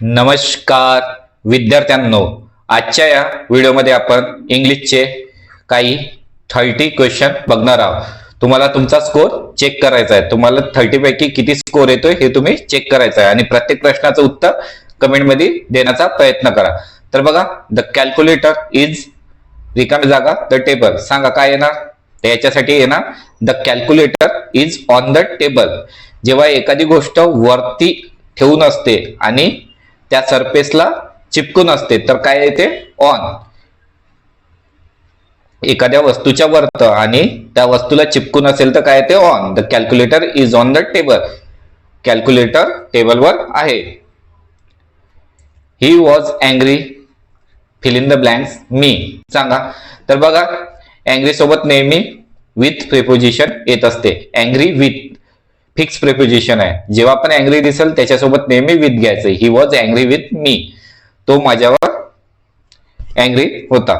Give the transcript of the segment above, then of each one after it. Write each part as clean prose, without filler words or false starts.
नमस्कार विद्यार्थ्यांनो, आजच्या या व्हिडिओमध्ये आपण इंग्लिशचे काही 30 क्वेश्चन बघणार आहोत। तुम्हाला तुमचा स्कोर चेक करायचा आहे। तुम्हाला 30 पैकी किती स्कोर येतोय हे तुम्ही चेक करायचं आहे आणि प्रत्येक प्रश्नाचं उत्तर कमेंट मध्ये देण्याचा प्रयत्न करा। तर बघा, द कॅल्क्युलेटर इज रिकामी जागा द टेबल, सांगा काय येणार? त्याच्यासाठी येणार the calculator is on the table. जेव्हा एखादी गोष्ट वरती ठेवून असते आणि त्या सरफेसला चिपकून असते तर काय येते? ऑन। एखाद्या वस्तूच्या वरती आणि त्या वस्तूला चिपकून असेल तर काय येते? On. The calculator is on the table. Calculator टेबलवर आहे। He was angry, fill in the blanks, मी, सांगा। तर बघा, अँग्री सोबत नेहमी विथ प्रिपोजिशन येत असते। अँग्री विथ फिक्स प्रिपोजिशन आहे। जेव्हा पण अँग्री दिसेल त्याच्यासोबत नेहमी विथ घ्यायचं। He was angry with me, तो माझ्यावर अँग्री होता।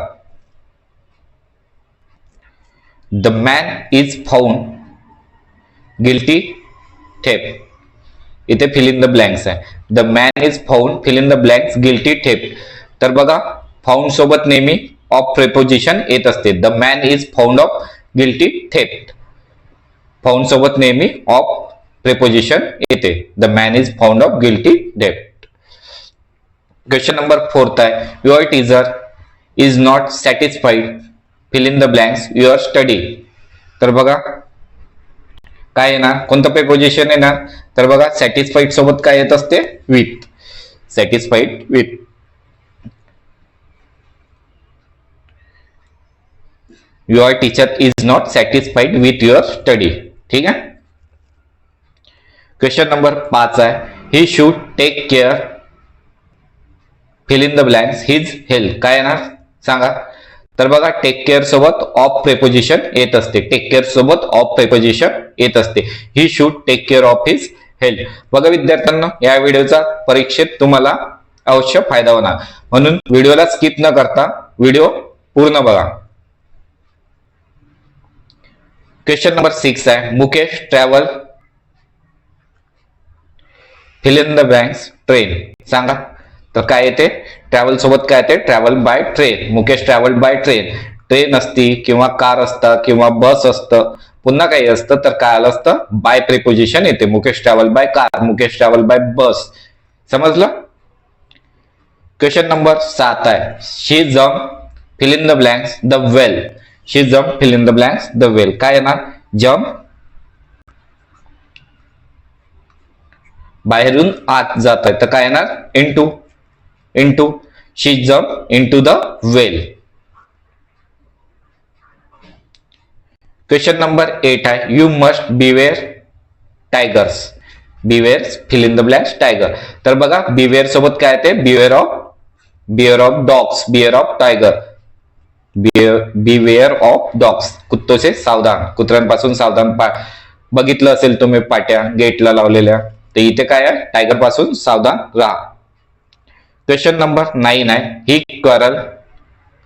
The man is found guilty theft, इथे फिल इन द ब्लँक्स आहे। The man is found, fill in the blanks, guilty theft. तर बघा, फाउंड सोबत नेहमी ऑफ प्रिपोजिशन येत असते। The man is found of guilty theft, found सोबत नेहमी ऑफ प्रिपोजिशन येते। The man is found of guilty theft. Question number 4 आहे, your teacher is not satisfied, fill in the blanks, your study. तर बघा काय येणार? कोणतं प्रिपोजिशन येणार? तर बघा, सॅटिस्फाईड सोबत काय येत असते? With. Satisfied with. Your teacher is not satisfied with your study, ठीक आहे। क्वेश्चन नंबर 5 आहे, he should take care, fill in the blanks, his health, काय येणार? सांगा। तर बघा, टेक केअर सोबत ऑफ प्रिपोजिशन येत असते। टेक केअर सोबत ऑफ प्रिपोजिशन येत असते। He should take care of his health. बघा विद्यार्थ्यांना, या व्हिडिओचा परीक्षेत तुम्हाला अवश्य फायदा होणार, म्हणून व्हिडिओला स्किप न करता व्हिडिओ पूर्ण बघा। क्वेश्चन नंबर 6 आहे, Mukesh travel, fill in the blanks, train, सांगा। तर काय येते? ट्रॅव्हल सोबत काय येते? Travel by train. Mukesh travel by train. Train असती किंवा कार असतं किंवा बस असतं, पुन्हा काही असतं तर काय आलं असतं? बाय प्रिपोजिशन येते। Mukesh travel by car, Mukesh travel by bus, समजलं? क्वेश्चन नंबर 7 आहे, she jump, fill in the blanks, the well. She jump, fill in the blanks, the well, काय येणार? जम्प बाहेरून आत जात आहे तर काय येणार? Into. Into, she jump into the well. Question number 8 आहे, you must beware tigers, beware, fill in the blanks, tiger. तर बघा, बिवेअर सोबत काय येते? Beware of dogs, beware of tiger, beware of dogs, कुत्तों से सावधान, कुत्र्यांपासून सावधान। बघितलं असेल तुम्ही पाट्या गेटला लावलेल्या, तर इथे काय आहे? टायगर पासून सावधान राहा। क्वेश्चन नंबर 9 आहे, he quarrel,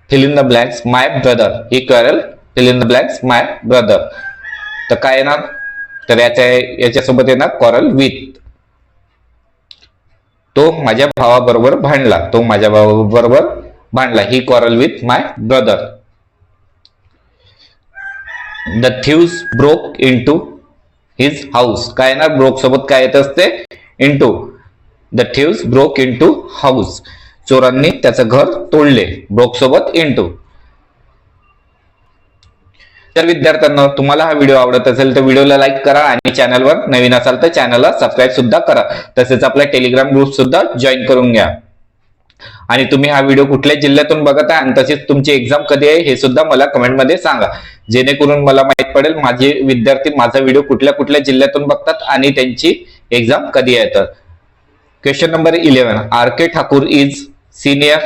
fill in the blanks, my brother. He quarrel, fill in the blanks, my brother. तर काय येणार? तर याच्यासोबत येणार क्वारल विथ, तो माझ्या भावाबरोबर भांडला, तो माझ्या भावाबरोबर भांडला। He quarrel with my brother. The thieves broke into his house, काय येणार? ब्रोक सोबत काय येत असते? Into. The thieves broke into house, चोरांनी त्याचं घर तोडले, ब्रोक सोबत इनटू। तर विद्यार्थ्यांना, तुम्हाला हा व्हिडिओ आवडत असेल तर व्हिडिओला लाईक करा आणि चॅनलवर नवीन असाल तर चॅनलला सबस्क्राईब सुद्धा करा। तसेच आपला टेलिग्राम ग्रुप सुद्धा जॉईन करून घ्या। आणि तुम्ही हा व्हिडिओ कुठल्या जिल्ह्यातून बघत आहे आणि तसेच तुमची एक्झाम कधी आहे हे सुद्धा मला कमेंट मध्ये सांगा, जेणेकरून मला माहित पडेल माझे विद्यार्थी माझा व्हिडिओ कुठल्या जिल्ह्यातून बघतात आणि त्यांची एक्झाम कधी आहे। तर question number 11, R K Thakur is senior,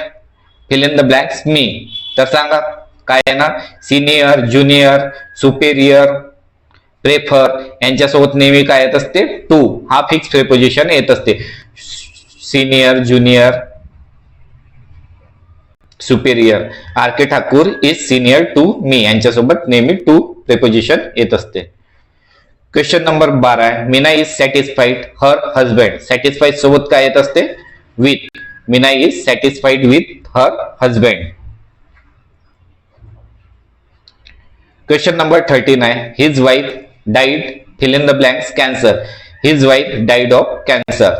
fill in the blanks, me. तर सांगा काय येणार? सिनियर, ज्युनियर, सुपेरियर, प्रेफर, यांच्यासोबत नेहमी काय येत असते? टू, हा फिक्स प्रिपोजिशन येत असते। Senior, junior, superior. R K Thakur is senior to me, यांच्यासोबत नेहमी टू प्रिपोजिशन येत असते। क्वेश्चन नंबर 12 आहे, Meena is satisfied her husband. Satisfied सोबत काय येत असते? with. Meena is satisfied with her husband. Question number 39. His wife died, fill in the blanks, cancer. His wife died of cancer.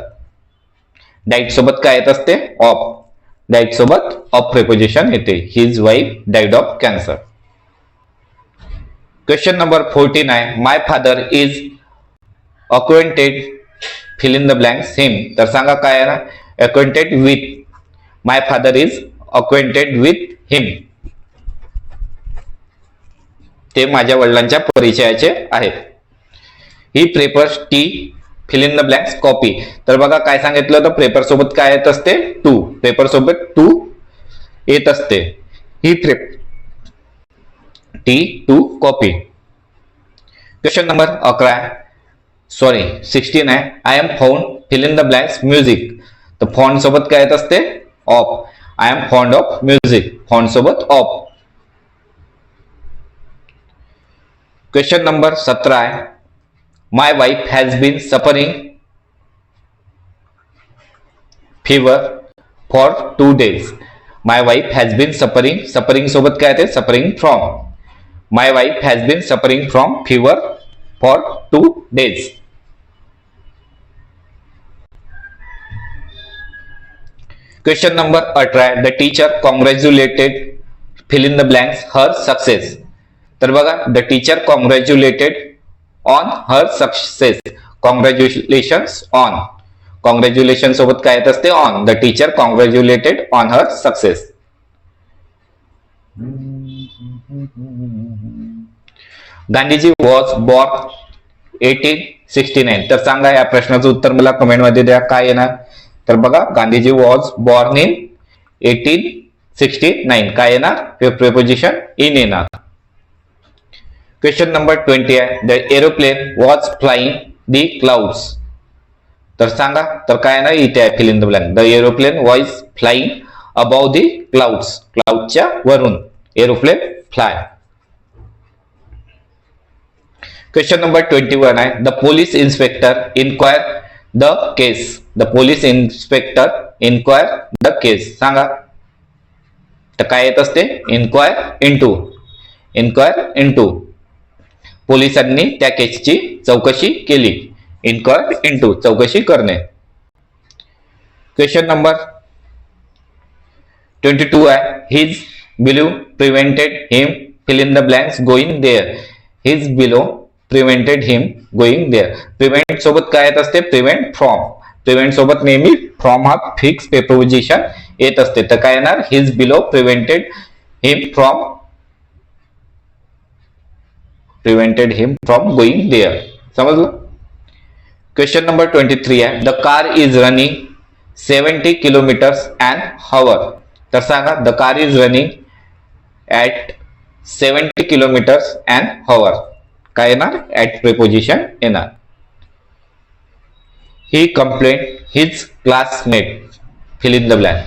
Died सोबत काय येत असते? Of. Died सोबत of preposition येते. His wife died of cancer. Question number 49. My father is acquainted, fill in the blanks, him. तर सांगा काय आहे ना? Acquainted with. My father is acquainted with him. ते माझ्या वडिलांच्या परिचयाचे आहेत. He prefers tea, fill in the blanks, coffee. तर बघा काय सांगितलं होतं, प्रेफर सोबत काय येत असते? टू. प्रेफर सोबत टू येत असते. He tea to copy. Question number 16 आहे. I am found, fill in the blanks, music. तर फाउंड सोबत काय येत असते? Of. I am found of music. Found सोबत ऑफ. क्वेश्चन नंबर 17 आहे. My wife has been suffering fever for 2 days. My wife has been suffering. Suffering सोबत काय येते? Suffering from. My wife has been suffering from fever for 2 days. Question number 18. The teacher congratulated, fill in the blanks, her success. तर बघा, the teacher congratulated on her success. Congratulations on. Congratulation सोबत काय येत असते? On. The teacher congratulated on her success. Gandhiji was born 1869. तर सांगा या प्रश्नाचं उत्तर मला कमेंट मध्ये द्या. काय येणार? तर बघा, गांधीजी वॉज बॉर्न इन 1869. काय येणार? प्रिपोजिशन इन येणार. क्वेश्चन नंबर 20 आहे. The aeroplane was flying the clouds. तर सांगा, तर काय ना इथे आहे fill in the blank. The aeroplane was flying above the clouds. क्लाउडच्या वरून एरोप्लेन फ्लाय. क्वेश्चन नंबर 21 आहे. The police inspector inquire the case. The police inspector inquire the case. सांगा, तर काय येत असते? Inquire into. Inquire into. पोलिसांनी त्या केसची चौकशी केली. इन्क्वायर इनटू, चौकशी करणे. क्वेश्चन नंबर 22 आहे. His below prevented him, fill in the blanks, going there. His below prevented him going there. Prevent सोबत काय येत असते? Prevent from. प्रिव्हेंट सोबत नेहमी फ्रॉम हा फिक्स प्रिपोजिशन येत असते. तर काय येणार? His below prevented him from, prevented him from going there. समजलं? क्वेश्चन नंबर 23 आहे. The car is running 70 kilometers an hour. तर सांगा, the car is running at 70 kilometers an hour. काय येणार? ॲट प्रिपोजिशन येणार. He complaint his classmate, fill in the blank.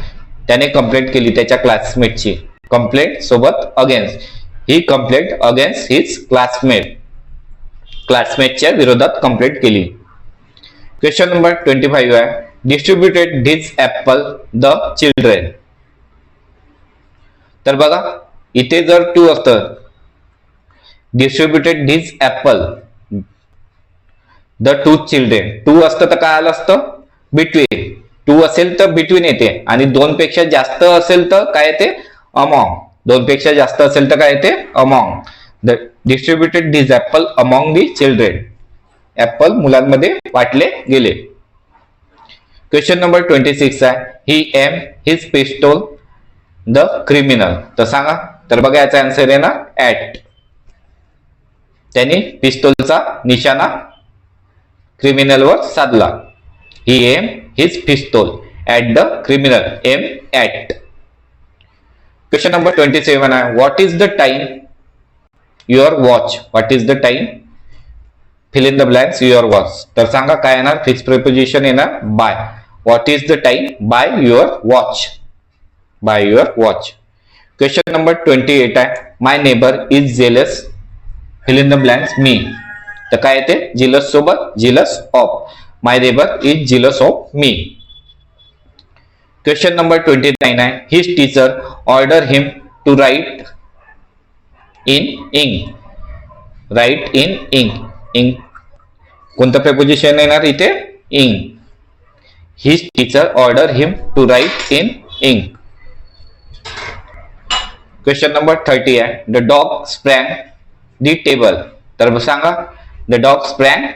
त्याने complaint केली त्याच्या क्लासमेटची. कंप्लेंट सोबत against. He complaint against his classmate. क्लासमेटच्या विरोधात कंप्लेंट केली. क्वेश्चन नंबर 25 आहे. Distributed his apple the children. तर बघा, इथे जर टू असतं, distributed his apple the 2 children. To असतं तर काय आलं असतं? बिटवीन. टू असेल तर बिटवीन येते, आणि 2 पेक्षा जास्त असेल तर काय येते? अमॉंग. 2 पेक्षा जास्त असेल तर काय येते? Among. The distributed this apple among the children. Apple मुलांमध्ये वाटले गेले. क्वेश्चन नंबर 26 आहे. He aim his pistol the criminal. तर सांगा, तर बघा याचा आन्सर आहे ना ऍट. त्यांनी पिस्टोलचा निशाणा क्रिमिनलवर साधला. He aim his pistol at the criminal. Aim at. Question number 27 आहे. What is the time your watch. What is the time, fill in the blanks, your watch. तर सांगा काय येणार? फिक्स प्रिपोजिशन येणार by. What is the time by your watch. By your watch. Question number 28 आहे. My neighbour is jealous, fill in the blanks, me. तर काय येते? Jealous सोबत jealous of. My neighbour is jealous of me. Question number 29 आहे, his teacher order him to write in ink. Write in ink. Ink कोणतं preposition येणार इथे? Ink. His teacher order him to write in ink. Question number 30 आहे, the dog sprang the table. तर सांगा, the dog sprang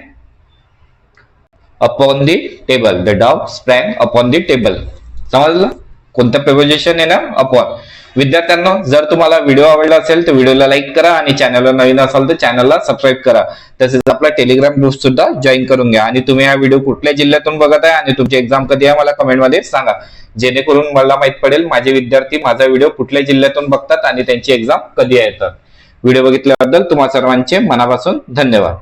upon the table. The dog sprang upon the table. समजलं? कोणतं preposition आहे ना? अपॉन. विद्यार्थ्यांनो, जर तुम्हाला व्हिडिओ आवडला असेल तर व्हिडिओला लाईक करा आणि चॅनलला नवीन असाल तर चॅनलला सबस्क्राईब करा. तसेच आपला टेलिग्राम ग्रुप सुद्धा जॉईन करून घ्या. आणि तुम्ही हा व्हिडिओ कुठल्या जिल्ह्यातून बघत आहे आणि तुमची एक्झाम कधी आहे मला कमेंटमध्ये सांगा, जेणेकरून मला माहित पडेल माझे विद्यार्थी माझा व्हिडिओ कुठल्या जिल्ह्यातून बघतात आणि त्यांची एक्झाम कधी आहे. तर व्हिडिओ बघितल्याबद्दल तुम्हा सर्वांचे मनापासून धन्यवाद.